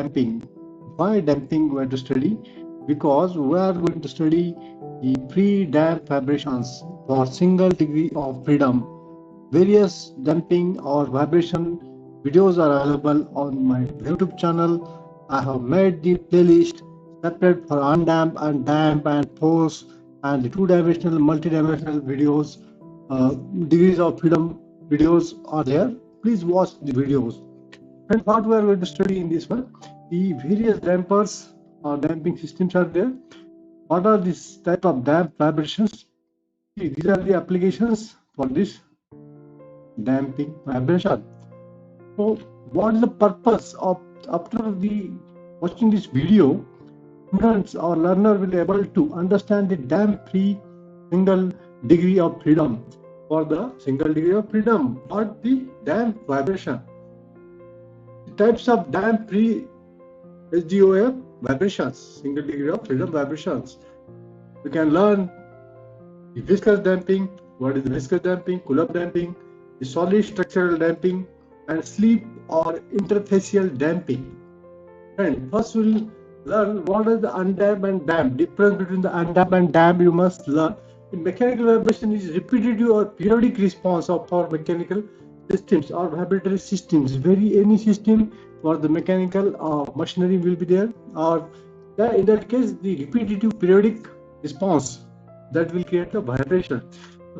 damping. Why damping we are to study? Because we are going to study the pre-damp vibrations for single degree of freedom. Various damping or vibration videos are available on my YouTube channel. I have made the playlist separate for undamped and damp and force and the two-dimensional, multi-dimensional videos. Degrees of freedom videos are there. Please watch the videos. And what we are going to study in this one, the various dampers or damping systems are there. What are these type of damp vibrations? See, these are the applications for this damping vibration. So, what is the purpose of after the watching this video? Students or learner will be able to understand the damp-free single degree of freedom. For the single degree of freedom, what the damp vibration? Types of damp-free SDOF vibrations, single degree of freedom vibrations. We can learn the viscous damping, what is the viscous damping, Coulomb damping, the solid structural damping, and sleep or interfacial damping. And first we'll learn what is the undamped and damped. Difference between the undamped and damped you must learn. The mechanical vibration is repetitive or periodic response of our mechanical systems or vibratory systems. Any system for the mechanical machinery will be there, or in that case the repetitive periodic response that will create a vibration.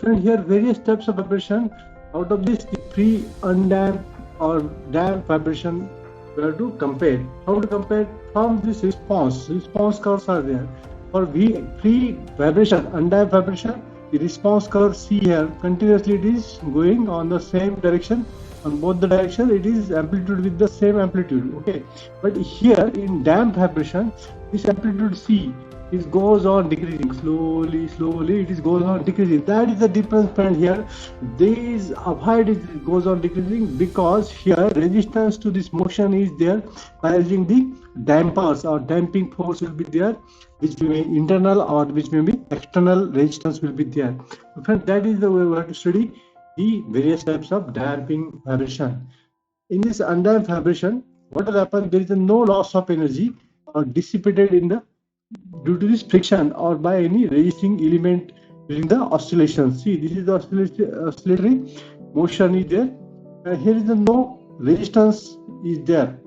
And here various types of vibration. Out of this, the pre, undamped or damped vibration we have to compare. How to compare? From this response curves are there. For free vibration, undamped vibration, the response curve see here continuously it is going on the same direction. On both the direction it is amplitude with the same amplitude. Okay, but here in damped vibration, this amplitude C it goes on decreasing slowly. It goes on decreasing. That is the difference point here. This avoid it goes on decreasing because here resistance to this motion is there. By using the dampers or damping force will be there, which may be internal or which may be external resistance will be there. Friends, that is the way we have to study the various types of damping vibration. In this undamped vibration, what will happen? There is no loss of energy or dissipated in the due to this friction or by any resisting element during the oscillation. See, this is the oscillatory motion is there, and here is the no resistance is there.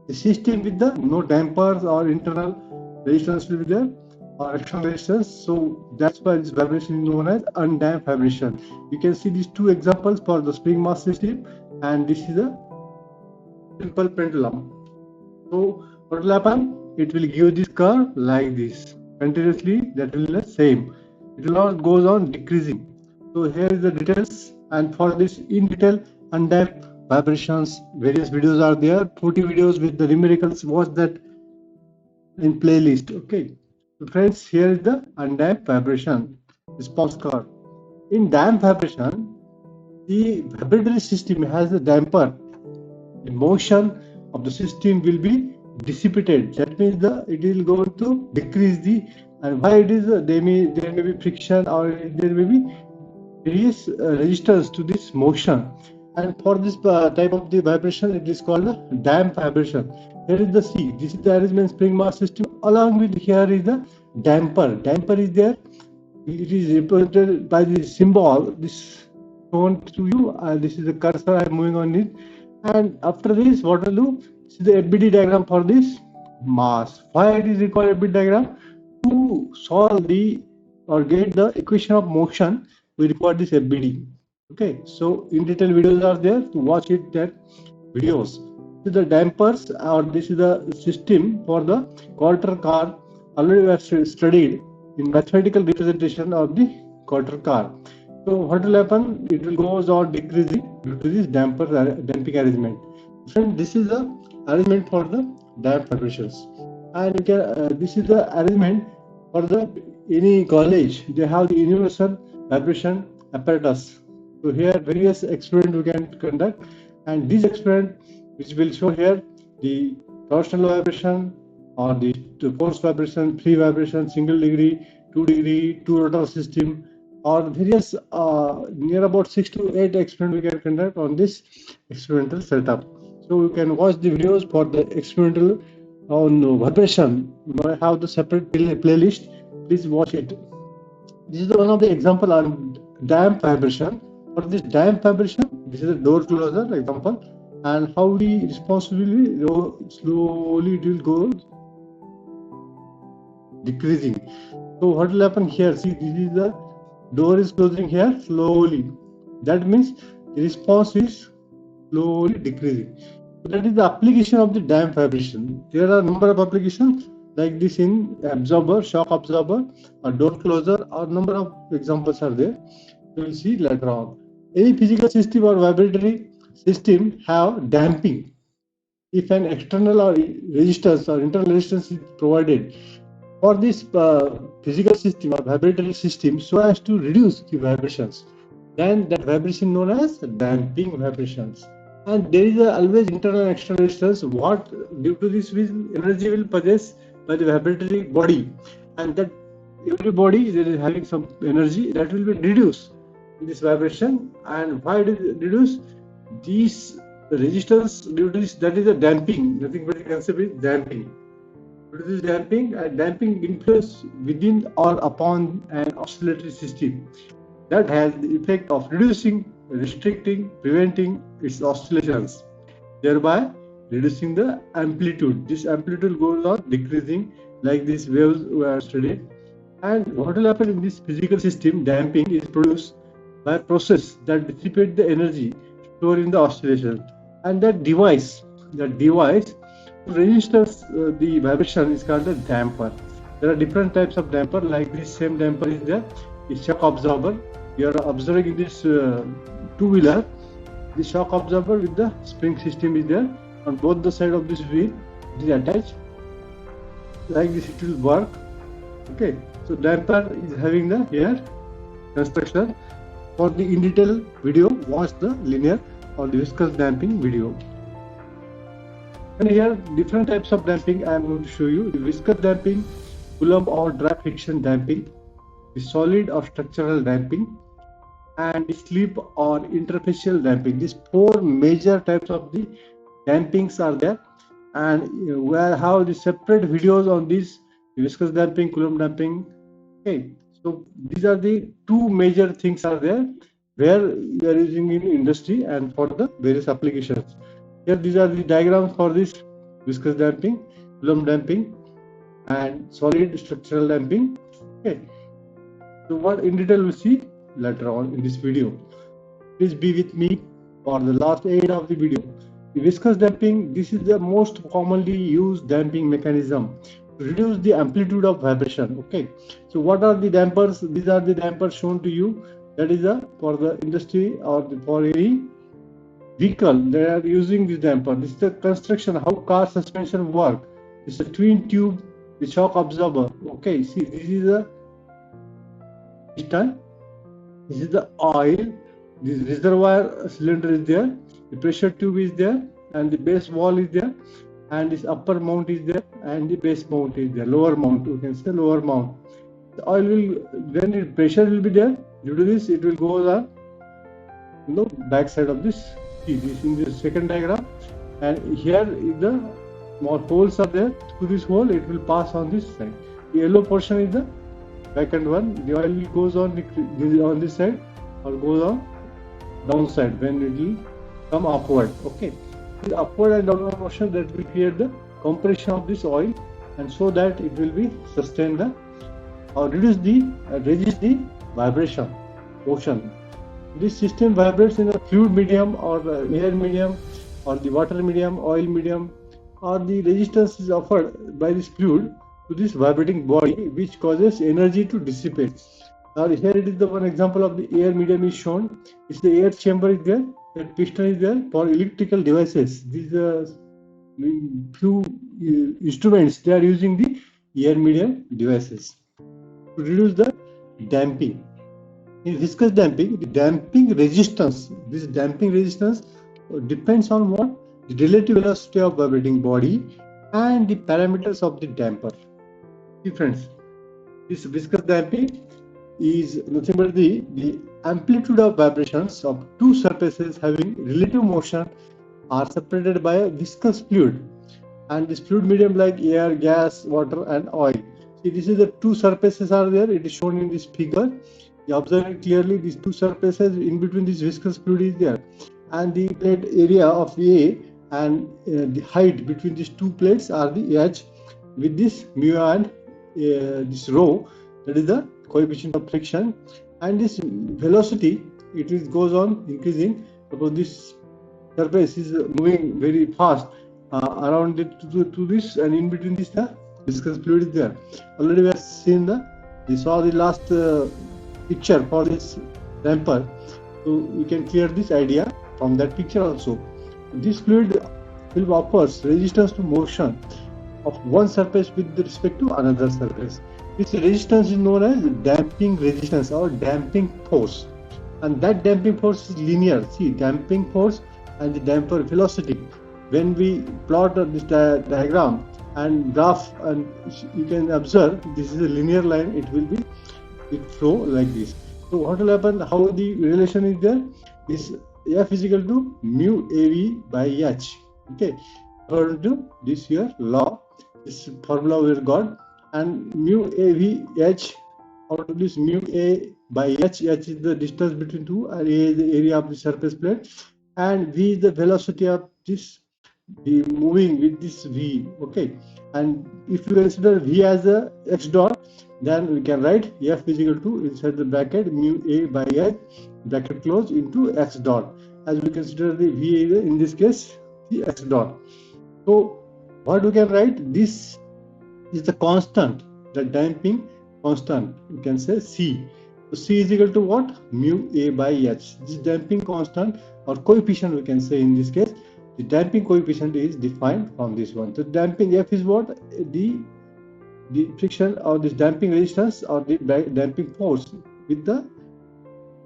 The system with the no dampers or internal resistance will be there or external resistance. So that's why this vibration is known as undamped vibration. You can see these two examples for the spring mass system, and this is a simple pendulum. So what will happen? It will give this curve like this continuously. That will be the same. It will not goes on decreasing. So here is the details, and for this in detail undamped vibrations, various videos are there. 40 videos with the numericals. Watch that in playlist. Okay, so friends, here is the undamped vibration response curve. In damped vibration, the vibratory system has a damper. The motion of the system will be dissipated. That means it will go to decrease the, and why it is there may be friction or there may be various resistance to this motion. And for this type of the vibration, it is called a damped vibration. Here is the C. This is the arrangement spring mass system. Along with here is the damper. Damper is there. It is represented by the symbol. This shown to you. This is the cursor I am moving on it. And after this, what will do? This is the FBD diagram for this mass. Why it is required FBD diagram? To solve the or get the equation of motion, we require this FBD. Okay, so in detail videos are there to watch it. That videos. This is the dampers, or this is the system for the quarter car. Already we have studied in mathematical representation of the quarter car. So what will happen? It will goes on decreasing due to this damping arrangement. Friend, this is the arrangement for the damped vibrations, and you can this is the arrangement for the any college. They have the universal vibration apparatus. So here various experiments we can conduct, and this experiment which will show here the torsional vibration or the force vibration, free vibration, single degree, 2 degree, 2 rotor system, or various near about 6 to 8 experiments we can conduct on this experimental setup. So you can watch the videos for the experimental Oh no, vibration. I have the separate playlist. Please watch it. This is one of the example on damp vibration. For this damp vibration, this is a door closer example, and how we responsibly slowly it will go decreasing. So what will happen here? See, this is the door is closing here slowly. That means the response is slowly decreasing. So that is the application of the damp vibration. There are a number of applications like this in absorber, shock absorber, or door closer, or number of examples are there. We will see later on. Any physical system or vibratory system have damping. If an external or resistance or internal resistance is provided for this physical system or vibratory system so as to reduce the vibrations, then that vibration known as damping vibrations. And there is always internal and external resistance. What due to this energy will possess by the vibratory body, and that every body that is having some energy that will be reduced in this vibration. And why it is reduced? These resistance due to this, that is a damping. Nothing but the concept is damping. Due to this damping influence within or upon an oscillatory system that has the effect of reducing, restricting, preventing its oscillations, thereby reducing the amplitude. This amplitude goes on decreasing like these waves we are studying. And what will happen in this physical system, damping is produced by a process that dissipates the energy stored in the oscillation. And that device registers the vibration is called a damper. There are different types of damper. Like this same damper is there, is shock absorber. You are observing in this two-wheeler, the shock absorber with the spring system is there on both the side of this wheel. It is attached. Like this it will work. Okay, so damper is having the here construction. For the in detail video, watch the linear or the viscous damping video. And here different types of damping I am going to show you. The viscous damping, Coulomb or drag friction damping, the solid or structural damping, and the slip or interfacial damping. These four major types of the dampings are there, and we have the separate videos on this viscous damping, Coulomb damping. Okay, so these are the two major things are there where we are using in industry and for the various applications. Here these are the diagrams for this viscous damping, Coulomb damping, and solid structural damping. Okay, so what in detail we'll see later on in this video. Please be with me for the last 8 of the video. The viscous damping, this is the most commonly used damping mechanism to reduce the amplitude of vibration. Okay, so what are the dampers? These are the dampers shown to you. That is for the industry or for any vehicle they are using this damper. This is the construction, how car suspension work. It's a twin tube, the shock absorber. Okay, see, this is a piston, this is the oil, this reservoir cylinder is there, the pressure tube is there, and the base wall is there, and this upper mount is there, and the base mount is there, lower mount, you can say lower mount. The oil will, then the pressure will be there. Due to this, it will go on back side of this. See this in this second diagram, and here the more holes are there. Through this hole, it will pass on this side. The yellow portion is the second one. The oil goes on this side or goes on downside when it will come upward. Okay, the upward and downward motion that will create the compression of this oil, and so that it will be sustain the or resist the vibration motion. This system vibrates in a fluid medium or air medium or the water medium, oil medium, or the resistance is offered by this fluid to this vibrating body, which causes energy to dissipate. Now here it is the one example of the air medium is shown. It's the air chamber is there, that piston is there for electrical devices. These few instruments they are using the air medium devices to reduce the damping. In viscous damping, the damping resistance, this damping resistance depends on what? The relative velocity of vibrating body and the parameters of the damper. See friends, this viscous damping is nothing but the amplitude of vibrations of two surfaces having relative motion are separated by a viscous fluid. and this fluid medium like air, gas, water, and oil. See, this is the two surfaces are there. It is shown in this figure. You observe it clearly. These two surfaces in between this viscous fluid is there, and the plate area of A and the height between these two plates are the h with this mu and this rho, that is the coefficient of friction, and this velocity it is goes on increasing. Suppose this surface is moving very fast around it to this, and in between this the viscous fluid is there. Already we have seen we saw the last picture for this damper, so we can clear this idea from that picture also. This fluid will offers resistance to motion of one surface with respect to another surface. This resistance is known as damping resistance or damping force, and that damping force is linear. See, damping force and the damper velocity. When we plot this diagram and graph, and you can observe this is a linear line. It flow like this. So what will happen? How the relation is there? This F is equal to mu AV by H. Okay, according to this here law, this formula we have got, and mu AVH out of this mu A by H. H is the distance between two, and A is the area of the surface plate, and V is the velocity of this moving with this V. Okay, and if you consider V as a x dot, then we can write F is equal to inside the bracket mu A by H bracket close into x dot, as we consider the V in this case the x dot. So what we can write, this is the constant, the damping constant, you can say C. So C is equal to what? Mu A by H. This damping constant or coefficient we can say in this case, the damping coefficient is defined from this one. So damping F is what? The friction or this damping resistance or the damping force with the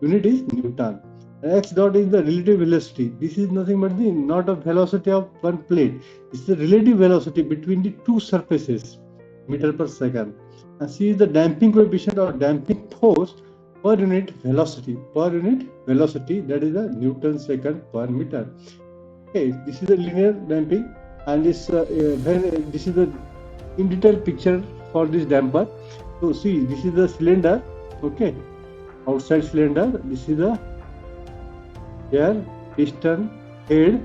unit is Newton. And x dot is the relative velocity. This is nothing but the not a velocity of one plate. It's the relative velocity between the two surfaces, meter per second. And C is the damping coefficient or damping force per unit velocity. Per unit velocity, that is the Newton second per meter. Okay, this is the linear damping, and this this is the in detail picture for this damper. So see, this is the cylinder. Okay, outside cylinder. This is the air piston head,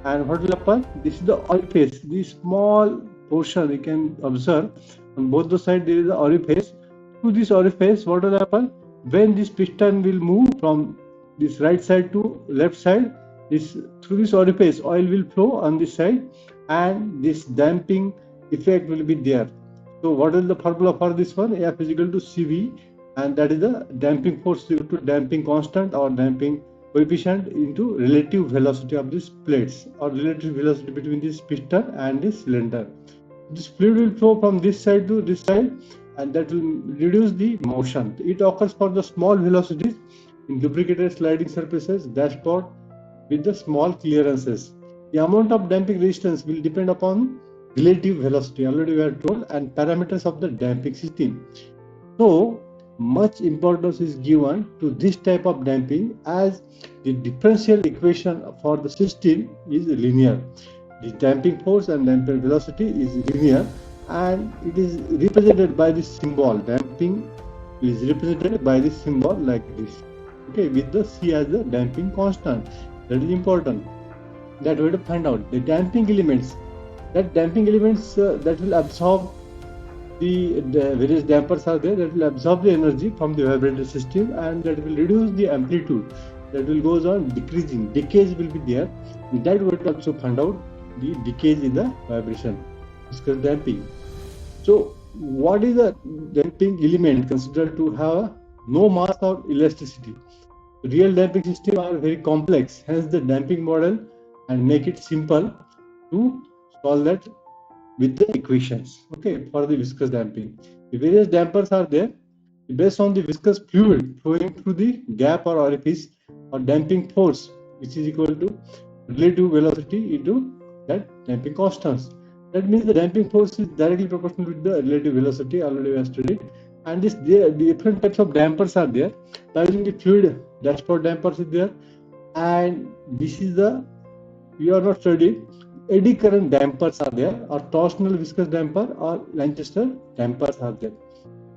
and what will happen? This is the orifice. This small portion you can observe on both the sides. There is an orifice. To this orifice, what will happen? When this piston will move from this right side to left side, through this orifice, oil will flow on this side, and this damping effect will be there. So what is the formula for this one? F is equal to CV, and that is the damping force equal to damping constant or damping coefficient into relative velocity of these plates or relative velocity between this piston and this cylinder. This fluid will flow from this side to this side, and that will reduce the motion. It occurs for the small velocities in lubricated sliding surfaces, dashboard with the small clearances. The amount of damping resistance will depend upon relative velocity, already we are told, and parameters of the damping system. So much importance is given to this type of damping, as the differential equation for the system is linear. The damping force and damping velocity is linear, and it is represented by this symbol. Damping is represented by this symbol like this. Okay, with the C as the damping constant. That is important. That we have to find out the damping elements. That will absorb the various dampers are there that will absorb the energy from the vibrator system, and that will reduce the amplitude. That will goes on decreasing. Decays will be there. In that we have to also find out the decays in the vibration. Discuss damping. So what is the damping element considered to have no mass or elasticity? Real damping systems are very complex, hence the damping model, and make it simple to solve that with the equations. Okay, for the viscous damping, the various dampers are there based on the viscous fluid flowing through the gap or orifice, or damping force, which is equal to relative velocity into that damping constants. That means the damping force is directly proportional with the relative velocity. Already we have studied. And the different types of dampers are there. Using the fluid dashboard dampers is there, and this is the we are not studied eddy current dampers are there, or torsional viscous damper, or Lanchester dampers are there.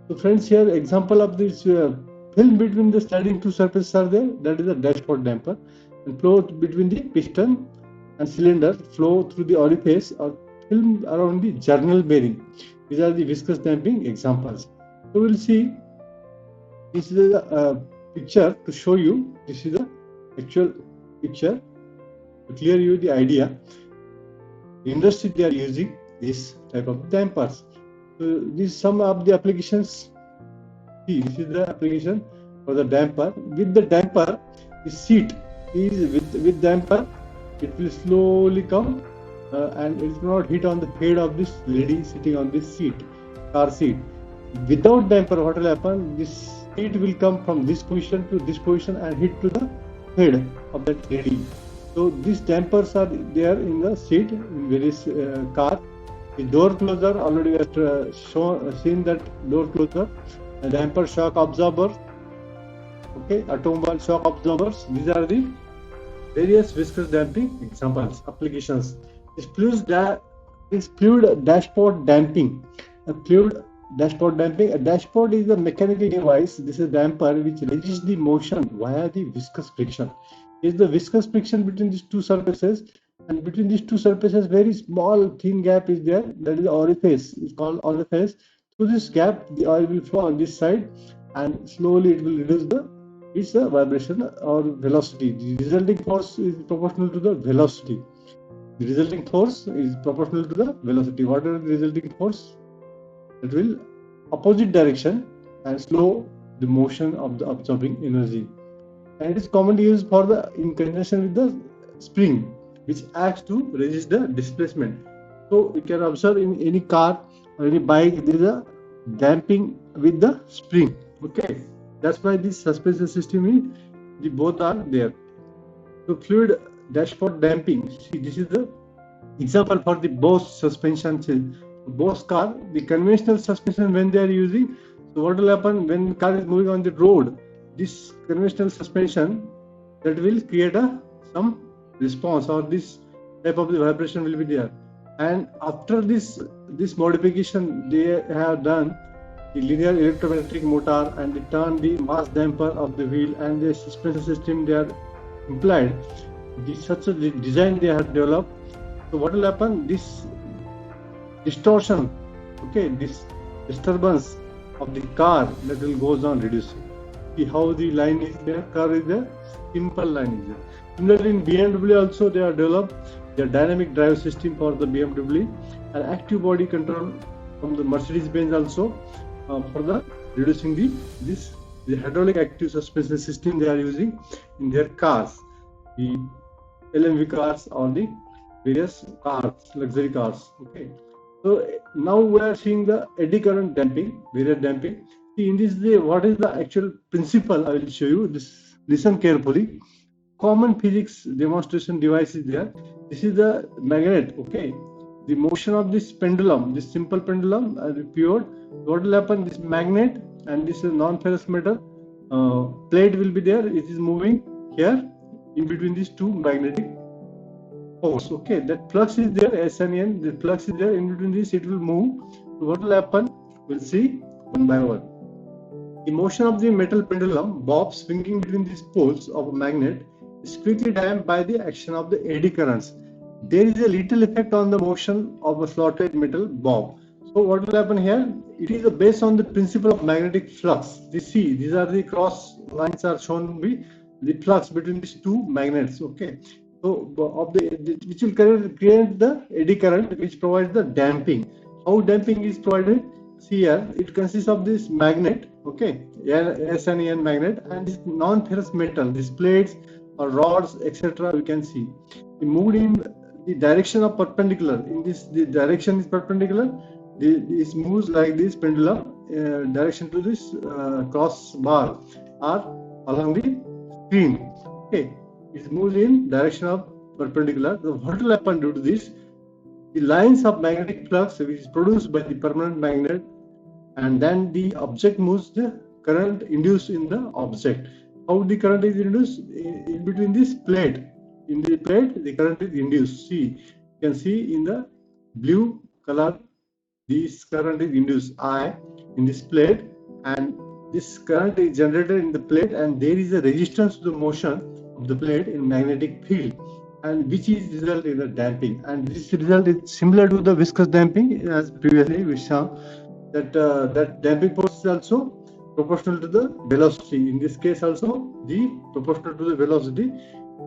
So friends, here example of this film between the sliding two surfaces are there. That is a dashpot damper. And flow between the piston and cylinder, flow through the orifice, or film around the journal bearing. These are the viscous damping examples. So we'll see. This is a picture to show you. This is the actual picture to clear you the idea. The industry, they are using this type of dampers. So this is some of the applications. See, this is the application for the damper. With the damper, the seat is with damper. It will slowly come and it will not hit on the head of this lady sitting on this seat, car seat. Without damper, what will happen? This seat will come from this position to this position and hit to the head of that lady. So these dampers are there in the seat in various cars. The door closer, already we have seen that door closer. The damper shock absorber, okay, automobile shock absorbers. These are the various viscous damping examples, applications. This fluid dashboard damping. A fluid dashboard damping. A dashboard is a mechanical device. This is a damper which resists the motion via the viscous friction. Is the viscous friction between these two surfaces, and between these two surfaces very small thin gap is there. That is the orifice. It's called orifice. Through this gap, the oil will flow on this side, and slowly it will reduce its vibration or velocity. The resulting force is proportional to the velocity. The resulting force is proportional to the velocity. Whatever the resulting force, it will opposite direction and slow the motion of the absorbing energy. And it is commonly used for in conjunction with the spring, which acts to resist the displacement. So you can observe in any car or any bike, there is a damping with the spring. Okay, that's why this suspension system is, both are there. So fluid dashboard damping. See, this is the example for the Bose suspension. Bose car, the conventional suspension when they are using. So what will happen when the car is moving on the road? This conventional suspension that will create some response, or this type of the vibration will be there. And after this modification, they have done the linear electromagnnetic motor, and they turn the mass damper of the wheel, and the suspension system they are implied. Such a design they have developed. So what will happen? This distortion, okay, this disturbance of the car that will goes on reducing. See how the line is there, curve is there, simple line is there. Similarly in BMW also they have developed their dynamic drive system for the BMW, and active body control from the Mercedes-Benz also for the reducing the hydraulic active suspension system they are using in their cars, the LMV cars or the various cars, luxury cars. Okay. So now we are seeing the eddy current damping, various damping. See in this what is the actual principle? I will show you this. Listen carefully. Common physics demonstration device is there. This is the magnet. Okay. The motion of this pendulum, this simple pendulum, repeated. What will happen? This magnet and this non-ferrous metal plate will be there. It is moving here in between these two magnetic poles. Okay, that flux is there, S and N. The flux is there in between this. It will move. So what will happen? We'll see one by one. The motion of the metal pendulum bob swinging between these poles of a magnet is quickly damped by the action of the eddy currents. There is a little effect on the motion of a slotted metal bob. So what will happen here? It is based on the principle of magnetic flux. These are the cross lines are shown by the flux between these two magnets. Okay, so which will create the eddy current, which provides the damping. How damping is provided? See here, it consists of this magnet. Okay, S and N magnet, and this non-ferrous metal, these plates or rods, etc. We can see it moved in the direction of perpendicular. In this, the direction is perpendicular. This moves like this pendulum direction to this cross bar or along the screen. Okay, it moves in direction of perpendicular. So what will happen due to this? The lines of magnetic flux which is produced by the permanent magnet, and then the object moves the current induced in the object. How the current is induced? In between this plate. In the plate, the current is induced. See, You can see in the blue color, this current is induced I in this plate, and this current is generated in the plate, and there is a resistance to the motion of the plate in magnetic field, and which is result in the damping. And this result is similar to the viscous damping, as previously we saw that that damping force is also proportional to the velocity. In this case also the proportional to the velocity.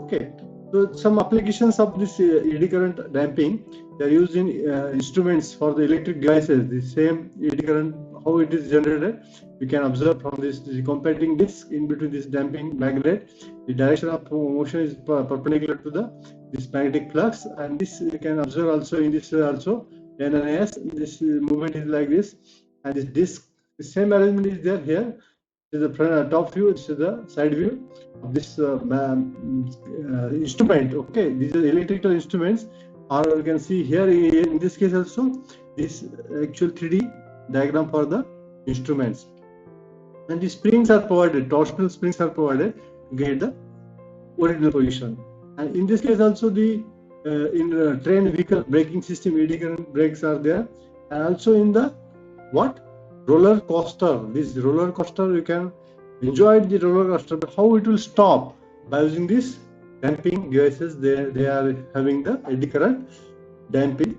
Okay, so some applications of this eddy current damping, they are used in instruments for the electric devices. The same eddy current, how it is generated, we can observe from this the competing disc in between this damping magnet. The direction of motion is perpendicular to the this magnetic flux, and this you can observe also in this also NNS. This movement is like this, and this disc, the same arrangement is there here. This is the front, top view, this is the side view of this instrument. Okay, these are electrical instruments, or you can see here in this case also this actual 3D diagram for the instruments. And the springs are provided, torsional springs are provided to get the original position. And in this case also the in train vehicle braking system, eddy current brakes are there, and also in the what roller coaster. This roller coaster, you can enjoy the roller coaster, but how it will stop by using this damping devices. They are having the eddy current damping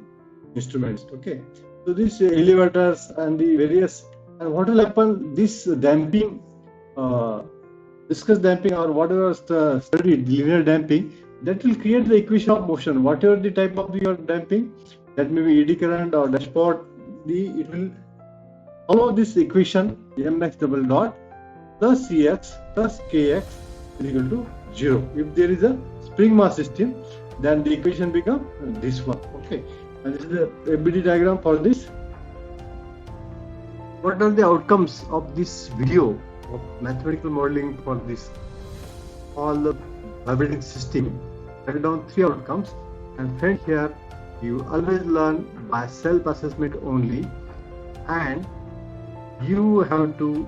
instruments. Okay, so these elevators and the various, and what will happen, this damping viscous damping or whatever studied linear damping, that will create the equation of motion. Whatever the type of your damping, that may be eddy current or dashpot, it will follow this equation mx double dot plus cx plus kx is equal to 0. If there is a spring mass system, then the equation becomes this one. Okay, and this is the FBD diagram for this. What are the outcomes of this video of mathematical modeling for this all the vibrating system? Write down 3 outcomes, and friend, here you always learn by self-assessment only, and you have to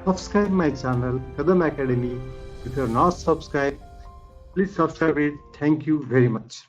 subscribe my channel Kadam Academy. If you are not subscribed, please subscribe it. Thank you very much.